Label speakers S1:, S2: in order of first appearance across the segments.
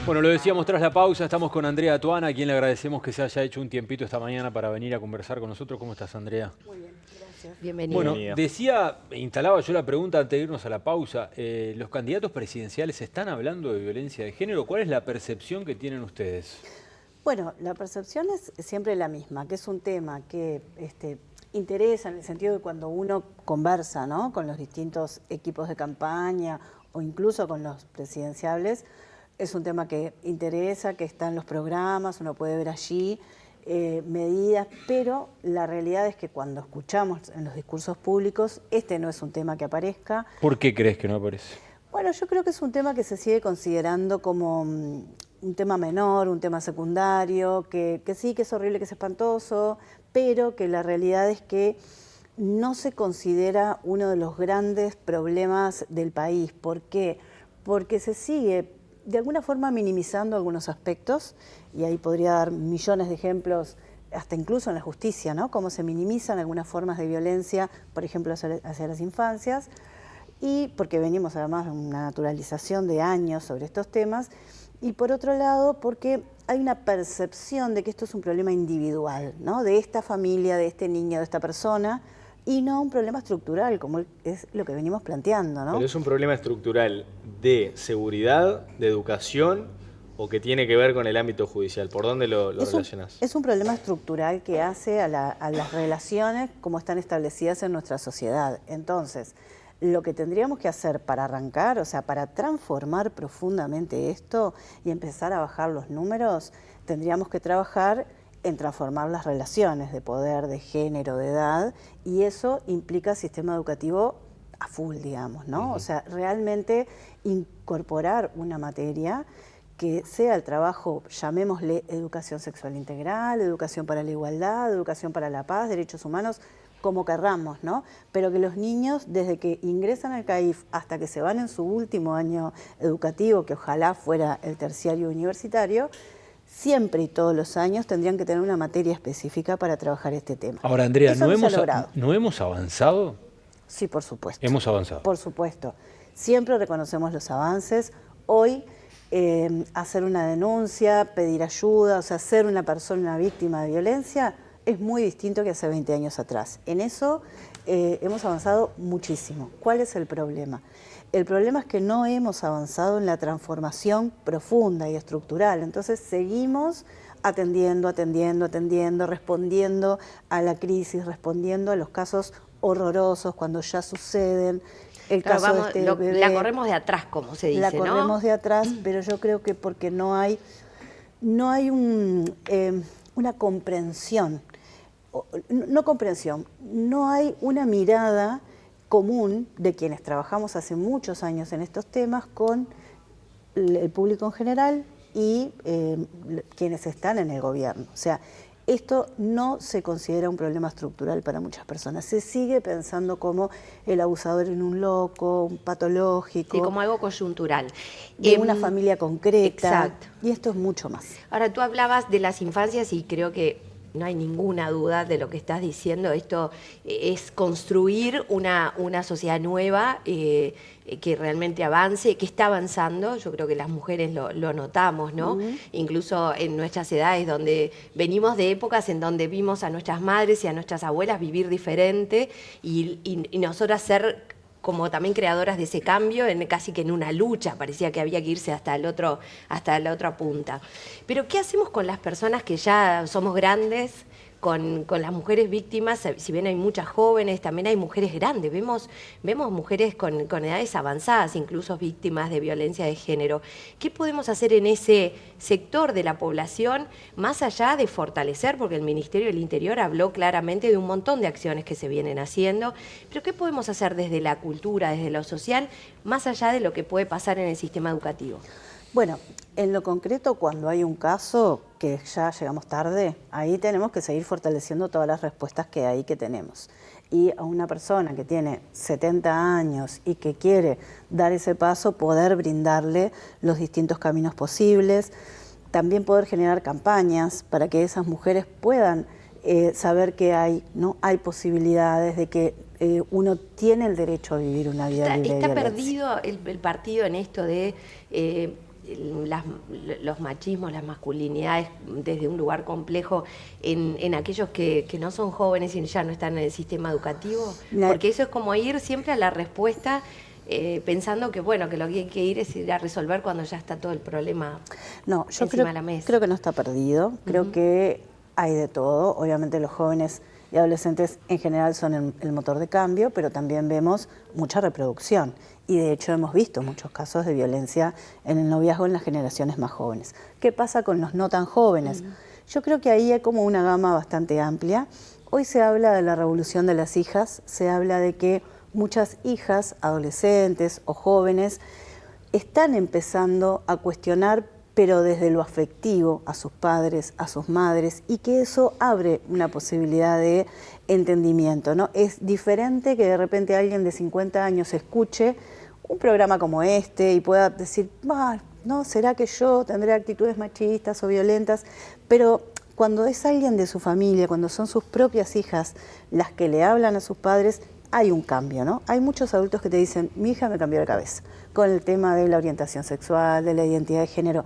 S1: Bueno, lo decíamos tras la pausa, estamos con Andrea Tuana, a quien le agradecemos que se haya hecho un tiempito esta mañana para venir a conversar con nosotros. ¿Cómo estás, Andrea?
S2: Muy bien, gracias.
S3: Bienvenida.
S1: Bueno,
S3: Bienvenida.
S1: decía, instalaba yo la pregunta antes de irnos a la pausa. ¿Los candidatos presidenciales están hablando de violencia de género? ¿Cuál es la percepción que tienen ustedes?
S2: Bueno, la percepción es siempre la misma, que es un tema que interesa en el sentido de cuando uno conversa, ¿no?, con los distintos equipos de campaña o incluso con los presidenciables. Es un tema que interesa, que está en los programas, uno puede ver allí medidas, pero la realidad es que cuando escuchamos en los discursos públicos, este no es un tema que aparezca.
S1: ¿Por qué crees que no aparece?
S2: Bueno, yo creo que es un tema que se sigue considerando como un tema menor, un tema secundario, que sí, que es horrible, que es espantoso, pero que la realidad es que no se considera uno de los grandes problemas del país. ¿Por qué? Porque se sigue de alguna forma minimizando algunos aspectos, y ahí podría dar millones de ejemplos, hasta incluso en la justicia, ¿no?, cómo se minimizan algunas formas de violencia, por ejemplo, hacia las infancias, y porque venimos además de una naturalización de años sobre estos temas, y por otro lado porque hay una percepción de que esto es un problema individual, ¿no?, de esta familia, de este niño, de esta persona, y no un problema estructural, como es lo que venimos planteando, ¿no?
S3: Pero es un problema estructural de seguridad, de educación, o que tiene que ver con el ámbito judicial. ¿Por dónde lo relacionás?
S2: Es un problema estructural que hace a las relaciones como están establecidas en nuestra sociedad. Entonces, lo que tendríamos que hacer para arrancar, o sea, para transformar profundamente esto y empezar a bajar los números, tendríamos que trabajar en transformar las relaciones de poder, de género, de edad, y eso implica sistema educativo a full, digamos, ¿no? O sea, realmente incorporar una materia que sea el trabajo, llamémosle educación sexual integral, educación para la igualdad, educación para la paz, derechos humanos, como querramos, ¿no? Pero que los niños, desde que ingresan al CAIF hasta que se van en su último año educativo, que ojalá fuera el terciario universitario, siempre y todos los años tendrían que tener una materia específica para trabajar este tema.
S1: Ahora, Andrea,
S2: Eso no se ha logrado.
S1: ¿no hemos avanzado?
S2: Sí, por supuesto.
S1: Hemos avanzado.
S2: Por supuesto. Siempre reconocemos los avances. Hoy, hacer una denuncia, pedir ayuda, o sea, ser una persona, una víctima de violencia, es muy distinto que hace 20 años atrás. En eso hemos avanzado muchísimo. ¿Cuál es el problema? El problema es que no hemos avanzado en la transformación profunda y estructural. Entonces seguimos atendiendo, respondiendo a la crisis, respondiendo a los casos horrorosos cuando ya suceden. El
S4: Claro,
S2: caso de este bebé,
S4: la corremos de atrás, como se dice,
S2: la
S4: ¿no?
S2: corremos de atrás, pero yo creo que porque no hay una comprensión, no hay una mirada común de quienes trabajamos hace muchos años en estos temas con el público en general y quienes están en el gobierno. O sea, esto no se considera un problema estructural para muchas personas. Se sigue pensando como el abusador en un loco, un patológico.
S4: Sí, como algo coyuntural.
S2: De una familia concreta.
S4: Exacto.
S2: Y esto es mucho más.
S4: Ahora, tú hablabas de las infancias y creo que no hay ninguna duda de lo que estás diciendo. Esto es construir una sociedad nueva que realmente avance, que está avanzando. Yo creo que las mujeres lo notamos, ¿no? Incluso en nuestras edades, donde venimos de épocas en donde vimos a nuestras madres y a nuestras abuelas vivir diferente y nosotras ser como también creadoras de ese cambio, casi que en una lucha, parecía que había que irse hasta la otra punta. Pero ¿qué hacemos con las personas que ya somos grandes, con las mujeres víctimas? Si bien hay muchas jóvenes, también hay mujeres grandes, vemos mujeres con edades avanzadas, incluso víctimas de violencia de género. ¿Qué podemos hacer en ese sector de la población, más allá de fortalecer, porque el Ministerio del Interior habló claramente de un montón de acciones que se vienen haciendo, pero qué podemos hacer desde la cultura, desde lo social, más allá de lo que puede pasar en el sistema educativo?
S2: Bueno, en lo concreto, cuando hay un caso que ya llegamos tarde, ahí tenemos que seguir fortaleciendo todas las respuestas que tenemos. Y a una persona que tiene 70 años y que quiere dar ese paso, poder brindarle los distintos caminos posibles, también poder generar campañas para que esas mujeres puedan saber que hay posibilidades de que uno tiene el derecho a vivir una vida libre de violencia.
S4: ¿Está perdido el partido en esto de los machismos, las masculinidades desde un lugar complejo en aquellos que no son jóvenes y ya no están en el sistema educativo? Porque eso es como ir siempre a la respuesta pensando que bueno, que lo que hay que ir es ir a resolver cuando ya está todo el problema encima de la mesa.
S2: Creo que no está perdido, creo que hay de todo. Obviamente los jóvenes y adolescentes en general son el motor de cambio, pero también vemos mucha reproducción. Y de hecho hemos visto muchos casos de violencia en el noviazgo en las generaciones más jóvenes. ¿Qué pasa con los no tan jóvenes? Yo creo que ahí hay como una gama bastante amplia. Hoy se habla de la revolución de las hijas, se habla de que muchas hijas, adolescentes o jóvenes, están empezando a cuestionar, pero desde lo afectivo, a sus padres, a sus madres, y que eso abre una posibilidad de entendimiento, ¿no? Es diferente que de repente alguien de 50 años escuche un programa como este y pueda decir, ¿no? ¿Será que yo tendré actitudes machistas o violentas? Pero cuando es alguien de su familia, cuando son sus propias hijas las que le hablan a sus padres, hay un cambio, ¿no? Hay muchos adultos que te dicen, mi hija me cambió la cabeza con el tema de la orientación sexual, de la identidad de género.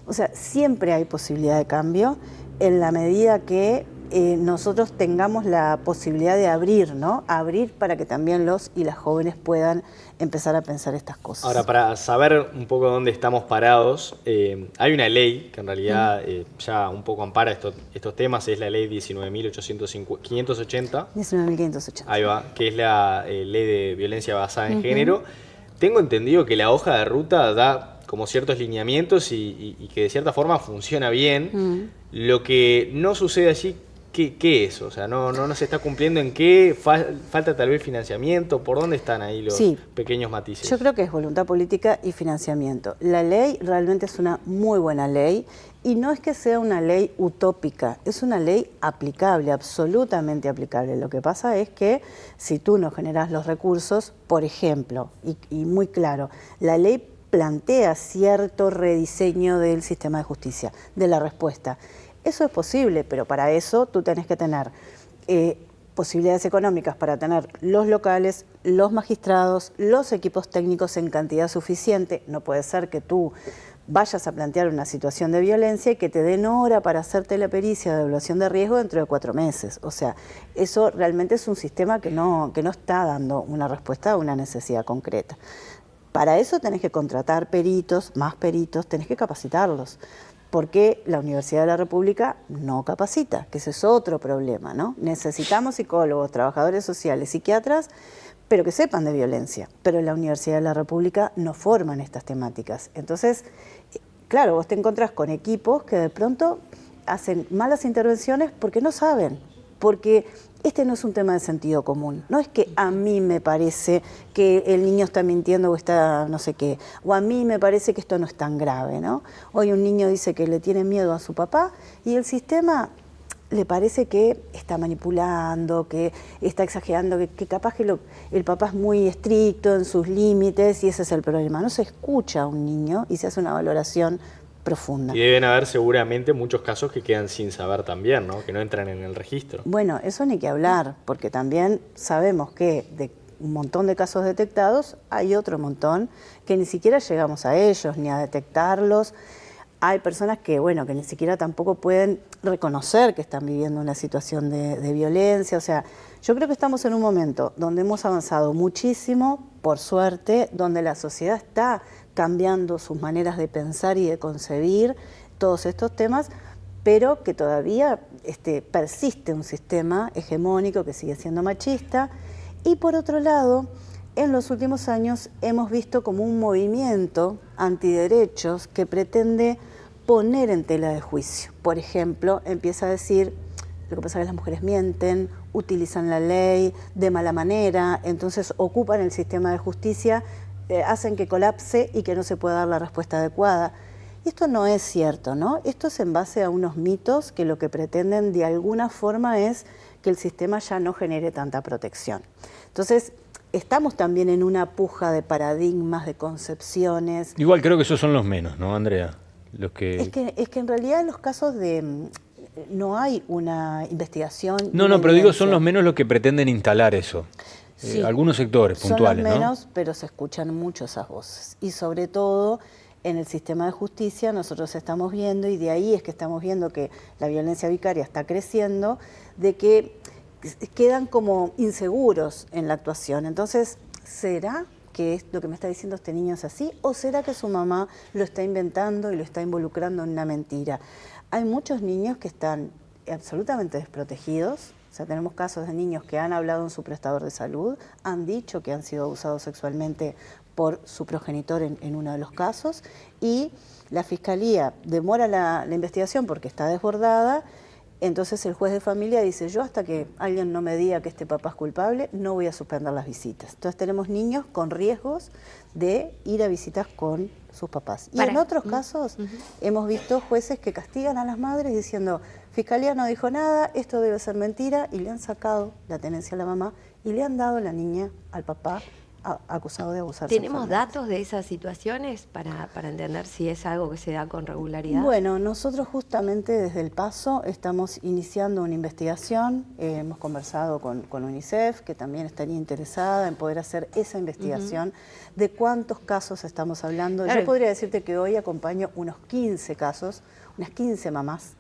S2: O sea, siempre hay posibilidad de cambio en la medida que nosotros tengamos la posibilidad de abrir, ¿no? Abrir para que también los y las jóvenes puedan empezar a pensar estas cosas.
S3: Ahora, para saber un poco dónde estamos parados, hay una ley que en realidad ya un poco ampara estos temas, es la ley 19.580.
S2: 19.580.
S3: Ahí va, que es la ley de violencia basada en género. Tengo entendido que la hoja de ruta da como ciertos lineamientos y que de cierta forma funciona bien. Lo que no sucede allí, ¿qué es? O sea, no se está cumpliendo. ¿En qué falta tal vez financiamiento? ¿Por dónde están ahí los pequeños matices?
S2: Yo creo que es voluntad política y financiamiento. La ley realmente es una muy buena ley y no es que sea una ley utópica, es una ley aplicable, absolutamente aplicable. Lo que pasa es que si tú no generas los recursos, por ejemplo, y muy claro, la ley plantea cierto rediseño del sistema de justicia, de la respuesta. Eso es posible, pero para eso tú tenés que tener posibilidades económicas para tener los locales, los magistrados, los equipos técnicos en cantidad suficiente. No puede ser que tú vayas a plantear una situación de violencia y que te den hora para hacerte la pericia de evaluación de riesgo dentro de 4 meses. O sea, eso realmente es un sistema que no está dando una respuesta a una necesidad concreta. Para eso tenés que contratar peritos, más peritos, tenés que capacitarlos, porque la Universidad de la República no capacita, que ese es otro problema, ¿no? Necesitamos psicólogos, trabajadores sociales, psiquiatras, pero que sepan de violencia, pero la Universidad de la República no forman estas temáticas. Entonces, claro, vos te encontrás con equipos que de pronto hacen malas intervenciones porque no saben, porque este no es un tema de sentido común. No es que a mí me parece que el niño está mintiendo o está no sé qué, o a mí me parece que esto no es tan grave, ¿no? Hoy un niño dice que le tiene miedo a su papá y el sistema le parece que está manipulando, que está exagerando, que capaz que el papá es muy estricto en sus límites y ese es el problema. No se escucha a un niño y se hace una valoración profunda.
S3: Y deben haber seguramente muchos casos que quedan sin saber también, ¿no? Que no entran en el registro.
S2: Bueno, eso ni que hablar, porque también sabemos que de un montón de casos detectados hay otro montón que ni siquiera llegamos a ellos ni a detectarlos. Hay personas que, bueno, que ni siquiera tampoco pueden reconocer que están viviendo una situación de violencia. O sea, yo creo que estamos en un momento donde hemos avanzado muchísimo, por suerte, donde la sociedad está cambiando sus maneras de pensar y de concebir todos estos temas, pero que todavía persiste un sistema hegemónico que sigue siendo machista. Y por otro lado, en los últimos años hemos visto como un movimiento antiderechos que pretende poner en tela de juicio. Por ejemplo, empieza a decir, lo que pasa es que las mujeres mienten, utilizan la ley de mala manera, entonces ocupan el sistema de justicia, hacen que colapse y que no se pueda dar la respuesta adecuada. Y esto no es cierto, ¿no? Esto es en base a unos mitos que lo que pretenden de alguna forma es que el sistema ya no genere tanta protección. Entonces, estamos también en una puja de paradigmas, de concepciones.
S1: Igual creo que esos son los menos, ¿no, Andrea? Los que...
S2: Es que en realidad en los casos de... no hay una investigación...
S1: No, pero digo, son los menos los que pretenden instalar eso.
S2: Sí,
S1: algunos sectores puntuales,
S2: son los menos,
S1: ¿no?
S2: pero se escuchan mucho esas voces. Y sobre todo en el sistema de justicia nosotros estamos viendo, y de ahí es que estamos viendo que la violencia vicaria está creciendo, de que quedan como inseguros en la actuación. Entonces, ¿será que es lo que me está diciendo este niño es así? ¿O será que su mamá lo está inventando y lo está involucrando en una mentira? Hay muchos niños que están absolutamente desprotegidos. O sea, tenemos casos de niños que han hablado en su prestador de salud, han dicho que han sido abusados sexualmente por su progenitor en uno de los casos, y la Fiscalía demora la investigación porque está desbordada. Entonces el juez de familia dice, yo hasta que alguien no me diga que este papá es culpable, no voy a suspender las visitas. Entonces tenemos niños con riesgos de ir a visitas con sus papás. Y en otros casos hemos visto jueces que castigan a las madres diciendo, Fiscalía no dijo nada, esto debe ser mentira, y le han sacado la tenencia a la mamá y le han dado la niña al papá acusado de abusar
S4: ¿Tenemos
S2: sexualmente.
S4: datos de esas situaciones para entender si es algo que se da con regularidad?
S2: Bueno, nosotros justamente desde El Paso estamos iniciando una investigación, hemos conversado con UNICEF, que también estaría interesada en poder hacer esa investigación de cuántos casos estamos hablando.
S4: Claro.
S2: Yo podría decirte que hoy acompaño unos 15 casos, unas 15 mamás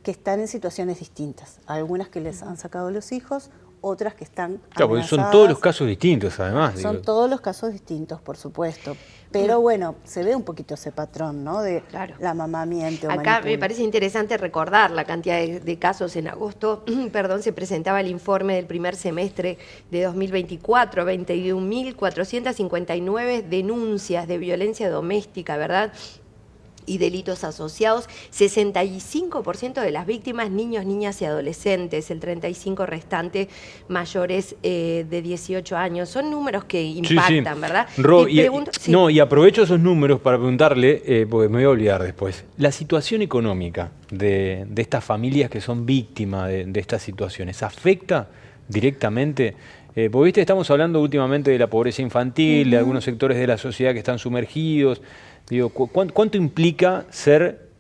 S2: que están en situaciones distintas, algunas que les han sacado los hijos, otras que están
S1: Claro, porque son
S2: amenazadas.
S1: todos los casos distintos, además.
S2: Son
S1: digo.
S2: todos los casos distintos, por supuesto. Pero bueno, se ve un poquito ese patrón, ¿no? De
S4: Claro.
S2: la mamá miente o
S4: Acá me
S2: manipula.
S4: parece interesante recordar la cantidad de casos. En agosto, perdón, se presentaba el informe del primer semestre de 2024, 21.459 denuncias de violencia doméstica, ¿verdad?, y delitos asociados, 65% de las víctimas niños, niñas y adolescentes, el 35% restante mayores de 18 años. Son números que impactan, ¿verdad?
S1: Ro,
S4: Te pregunto- sí.
S1: no, y aprovecho esos números para preguntarle, porque me voy a olvidar después, la situación económica de estas familias que son víctimas de estas situaciones, ¿afecta directamente? Porque viste, estamos hablando últimamente de la pobreza infantil, de algunos sectores de la sociedad que están sumergidos. Digo, ¿cuánto implica ser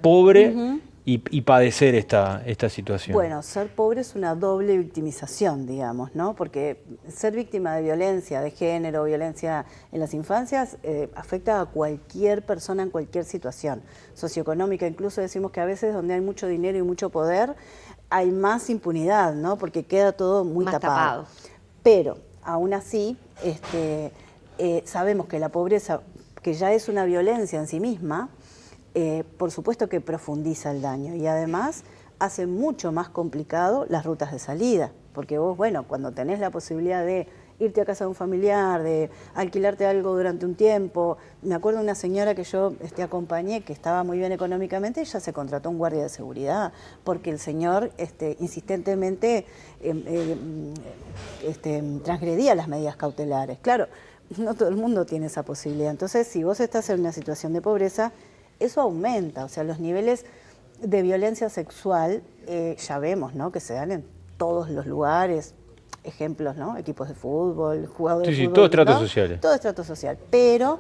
S1: pobre y padecer esta situación?
S2: Bueno, ser pobre es una doble victimización, digamos, ¿no? Porque ser víctima de violencia de género, violencia en las infancias, afecta a cualquier persona en cualquier situación socioeconómica. Incluso decimos que a veces donde hay mucho dinero y mucho poder, hay más impunidad, ¿no? Porque queda todo muy
S4: Más
S2: tapado.
S4: tapado.
S2: Pero, aún así, sabemos que la pobreza, que ya es una violencia en sí misma, por supuesto que profundiza el daño y además hace mucho más complicado las rutas de salida, porque vos, bueno, cuando tenés la posibilidad de irte a casa de un familiar, de alquilarte algo durante un tiempo, me acuerdo de una señora que yo acompañé, que estaba muy bien económicamente, ella se contrató un guardia de seguridad, porque el señor insistentemente transgredía las medidas cautelares. Claro, no todo el mundo tiene esa posibilidad. Entonces, si vos estás en una situación de pobreza, eso aumenta. O sea, los niveles de violencia sexual, ya vemos, ¿no?, que se dan en todos los lugares. Ejemplos, ¿no? Equipos de fútbol, jugadores de fútbol.
S1: Todo estrato
S2: ¿no?
S1: social.
S2: Todo estrato social. Pero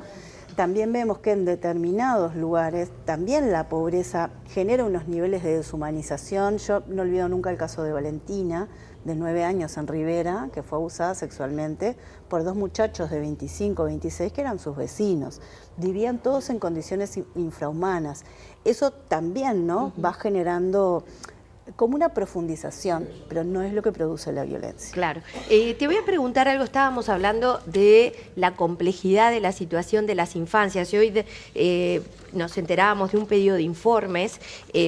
S2: también vemos que en determinados lugares también la pobreza genera unos niveles de deshumanización. Yo no olvido nunca el caso de Valentina, de 9 años en Rivera, que fue abusada sexualmente por 2 muchachos de 25, 26, que eran sus vecinos. Vivían todos en condiciones infrahumanas. Eso también, ¿no?, va generando como una profundización, pero no es lo que produce la violencia.
S4: Claro. Te voy a preguntar algo. Estábamos hablando de la complejidad de la situación de las infancias y hoy nos enterábamos de un pedido de informes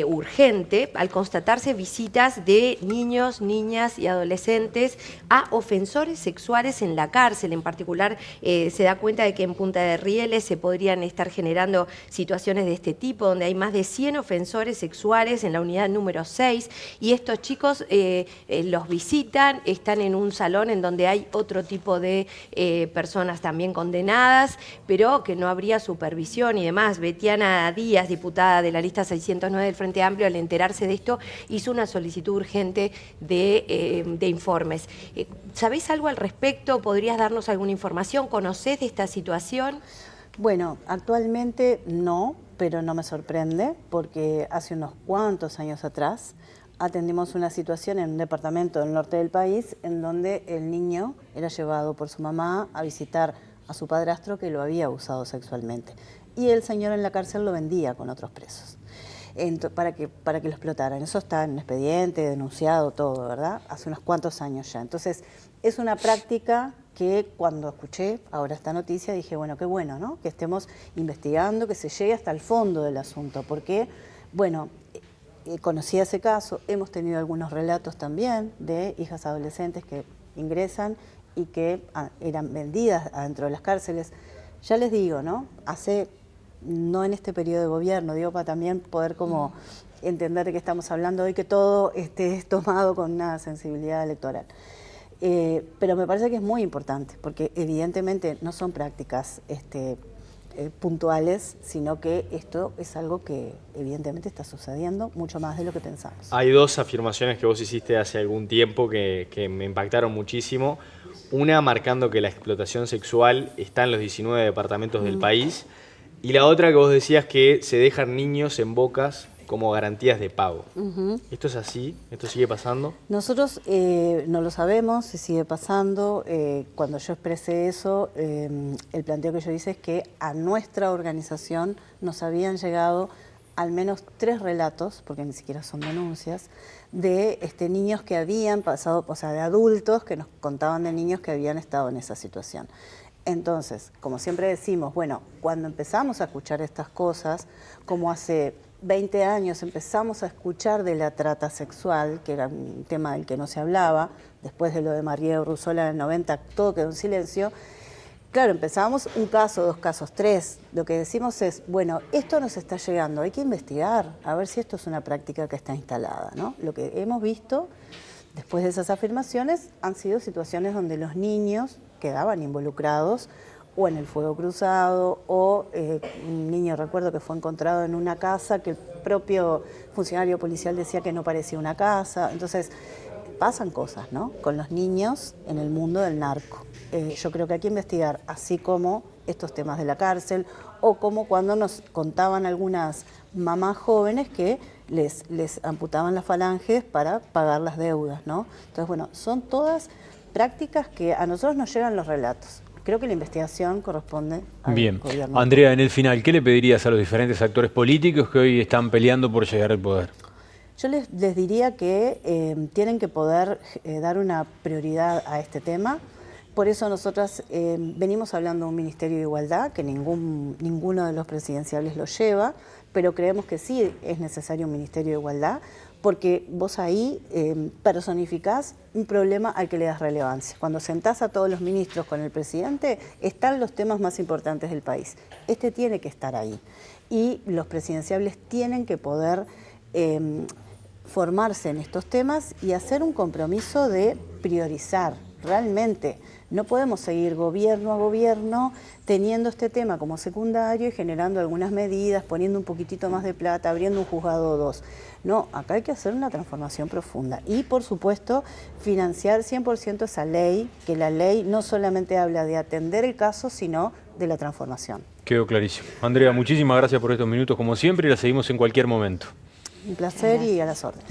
S4: urgente al constatarse visitas de niños, niñas y adolescentes a ofensores sexuales en la cárcel. En particular, se da cuenta de que en Punta de Rieles se podrían estar generando situaciones de este tipo, donde hay más de 100 ofensores sexuales en la unidad número 6, y estos chicos los visitan, están en un salón en donde hay otro tipo de personas también condenadas, pero que no habría supervisión y demás. Betiana Díaz, diputada de la lista 609 del Frente Amplio, al enterarse de esto, hizo una solicitud urgente de informes. ¿Sabés algo al respecto? ¿Podrías darnos alguna información? ¿Conocés de esta situación?
S2: Bueno, actualmente no, pero no me sorprende, porque hace unos cuantos años atrás atendimos una situación en un departamento del norte del país en donde el niño era llevado por su mamá a visitar a su padrastro que lo había abusado sexualmente. y el señor en la cárcel lo vendía con otros presos. Para que lo explotaran. Eso está en expediente, denunciado, todo, ¿verdad? Hace unos cuantos años ya. Entonces, es una práctica que cuando escuché ahora esta noticia dije, bueno, qué bueno, ¿no? Que estemos investigando, que se llegue hasta el fondo del asunto, porque, bueno, conocí ese caso, hemos tenido algunos relatos también de hijas adolescentes que ingresan y que eran vendidas adentro de las cárceles. Ya les digo, ¿no? No en este periodo de gobierno, digo, para también poder como entender de qué estamos hablando hoy, que todo esté tomado con una sensibilidad electoral. Pero me parece que es muy importante, porque evidentemente no son prácticas puntuales, sino que esto es algo que evidentemente está sucediendo mucho más de lo que pensamos.
S3: Hay dos afirmaciones que vos hiciste hace algún tiempo que me impactaron muchísimo. Una marcando que la explotación sexual está en los 19 departamentos del país, y la otra que vos decías que se dejan niños en bocas como garantías de pago. ¿Esto es así? ¿Esto sigue pasando?
S2: Nosotros no lo sabemos si sigue pasando. Cuando yo expresé eso, el planteo que yo hice es que a nuestra organización nos habían llegado al menos 3 relatos, porque ni siquiera son denuncias, de niños que habían pasado, o sea, de adultos que nos contaban de niños que habían estado en esa situación. Entonces, como siempre decimos, bueno, cuando empezamos a escuchar estas cosas, como hace 20 años empezamos a escuchar de la trata sexual, que era un tema del que no se hablaba, después de lo de María Urruzola en el 90, todo quedó en silencio. Claro, empezábamos un caso, 2 casos, 3. Lo que decimos es, bueno, esto nos está llegando, hay que investigar, a ver si esto es una práctica que está instalada, ¿no? Lo que hemos visto después de esas afirmaciones han sido situaciones donde los niños quedaban involucrados o en el fuego cruzado, o un niño, recuerdo que fue encontrado en una casa que el propio funcionario policial decía que no parecía una casa. Entonces, pasan cosas, ¿no?, con los niños en el mundo del narco. Yo creo que hay que investigar, así como estos temas de la cárcel, o como cuando nos contaban algunas mamás jóvenes que les amputaban las falanges para pagar las deudas, ¿no? Entonces, bueno, son todas prácticas que a nosotros nos llegan los relatos. Creo que la investigación corresponde al gobierno.
S1: Andrea, en el final, ¿qué le pedirías a los diferentes actores políticos que hoy están peleando por llegar al poder?
S2: Yo les diría que tienen que poder dar una prioridad a este tema. Por eso nosotras venimos hablando de un Ministerio de Igualdad, que ninguno de los presidenciables lo lleva, pero creemos que sí es necesario un Ministerio de Igualdad, porque vos ahí personificás un problema al que le das relevancia. Cuando sentás a todos los ministros con el presidente, están los temas más importantes del país. Este tiene que estar ahí. Y los presidenciables tienen que poder formarse en estos temas y hacer un compromiso de priorizar. Realmente no podemos seguir gobierno a gobierno teniendo este tema como secundario y generando algunas medidas, poniendo un poquitito más de plata, abriendo un juzgado o 2. No, acá hay que hacer una transformación profunda y, por supuesto, financiar 100% esa ley, que la ley no solamente habla de atender el caso, sino de la transformación.
S1: Quedó clarísimo. Andrea, muchísimas gracias por estos minutos, como siempre, y la seguimos en cualquier momento.
S2: Un placer y a las órdenes.